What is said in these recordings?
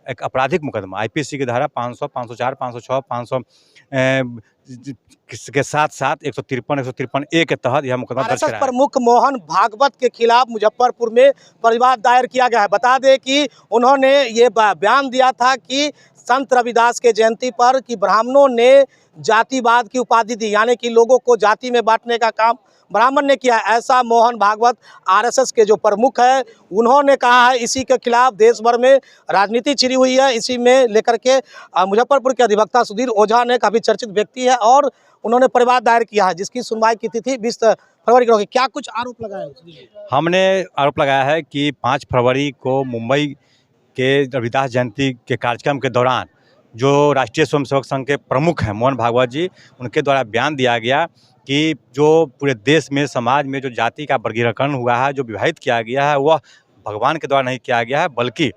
एक आपराधिक मुकदमा आईपीसी की धारा 500, 504, 506, 500 के साथ साथ 153, 153 ए के तहत यह मुकदमा दर्ज आरएसएस कराया है। प्रमुख मोहन भागवत के खिलाफ मुजफ्फरपुर में परिवाद दायर किया गया है। बता दें कि उन्होंने ये बयान दिया था कि संत रविदास के जयंती पर कि ब्राह्मणों ने जातिवाद की उपाधि दी, यानी कि लोगों को जाति में बांटने का काम ब्राह्मण ने किया। ऐसा मोहन भागवत आरएसएस के जो प्रमुख है उन्होंने कहा है। इसी के खिलाफ देश भर में राजनीति छिड़ी हुई है। इसी में लेकर के मुजफ्फरपुर के अधिवक्ता सुधीर ओझा ने काफ़ी चर्चित व्यक्ति है और उन्होंने परिवाद दायर किया है, जिसकी सुनवाई की तिथि 20 फरवरी को होगी। क्या कुछ आरोप लगाया है? हमने आरोप लगाया है कि 5 फरवरी को मुंबई के रविदास जयंती के कार्यक्रम के दौरान जो राष्ट्रीय स्वयंसेवक संघ के प्रमुख हैं मोहन भागवत जी, उनके द्वारा बयान दिया गया कि जो पूरे देश में समाज में जो जाति का वर्गीकरण हुआ है, जो विभाजित किया गया है, वह भगवान के द्वारा नहीं किया गया है, बल्कि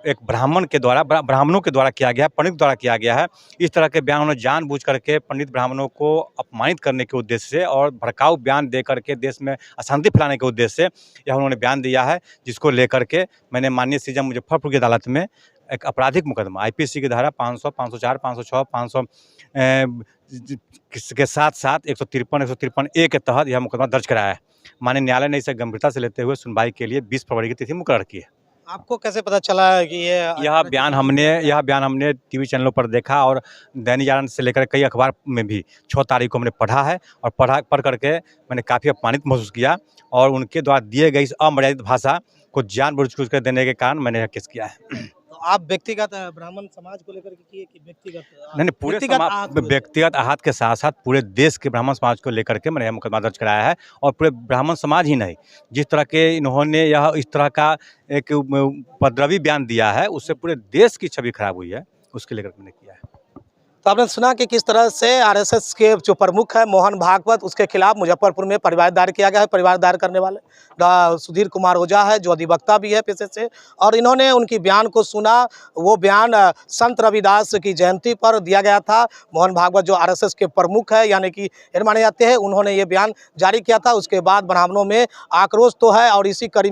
एक ब्राह्मणों के द्वारा किया गया है, पंडित द्वारा किया गया है। इस तरह के बयान उन्होंने जानबूझ करके पंडित ब्राह्मणों को अपमानित करने के उद्देश्य से और भड़काऊ बयान दे करके देश में अशांति फैलाने के उद्देश्य से यह उन्होंने बयान दिया है, जिसको लेकर के मैंने माननीय सीजन मुजफ्फरपुर की अदालत में एक आपराधिक मुकदमा आईपीसी की धारा 500, 504, 506, 500 के साथ साथ 153, 153 ए के तहत यह मुकदमा दर्ज कराया है। माननीय न्यायालय ने इसे गंभीरता से लेते हुए सुनवाई के लिए 20 फरवरी की तिथि मुकर्रर की है। आपको कैसे पता चला कि यह बयान हमने टीवी चैनलों पर देखा और दैनिक जागरण से लेकर कई अखबार में भी 6 तारीख को हमने पढ़ा है और पढ़ करके मैंने काफ़ी अपमानित महसूस किया और उनके द्वारा दिए गई इस अमर्यादित भाषा को जानबूझ कर देने के कारण मैंने यह केस किया है। तो आप व्यक्तिगत ब्राह्मण समाज को लेकर के किए कि व्यक्तिगत? नहीं, पूरे व्यक्तिगत आहत के साथ साथ पूरे देश के ब्राह्मण समाज को लेकर के मैंने यह मुकदमा दर्ज कराया है और पूरे ब्राह्मण समाज ही नहीं, जिस तरह के इन्होंने यह इस तरह का एक उपद्रवी बयान दिया है, उससे पूरे देश की छवि खराब हुई है, उसके लेकर मैंने किया है। तो आपने सुना कि किस तरह से आरएसएस के जो प्रमुख है मोहन भागवत, उसके खिलाफ मुजफ्फरपुर में परिवाद दायर किया गया है। परिवाद दायर करने वाले सुधीर कुमार ओझा है, जो अधिवक्ता भी है पेशे से, और इन्होंने उनकी बयान को सुना। वो बयान संत रविदास की जयंती पर दिया गया था। मोहन भागवत जो आरएसएस के प्रमुख है, यानी कि माने जाते हैं, उन्होंने ये बयान जारी किया था। उसके बाद ब्राह्मणों में आक्रोश तो है और इसी कड़ी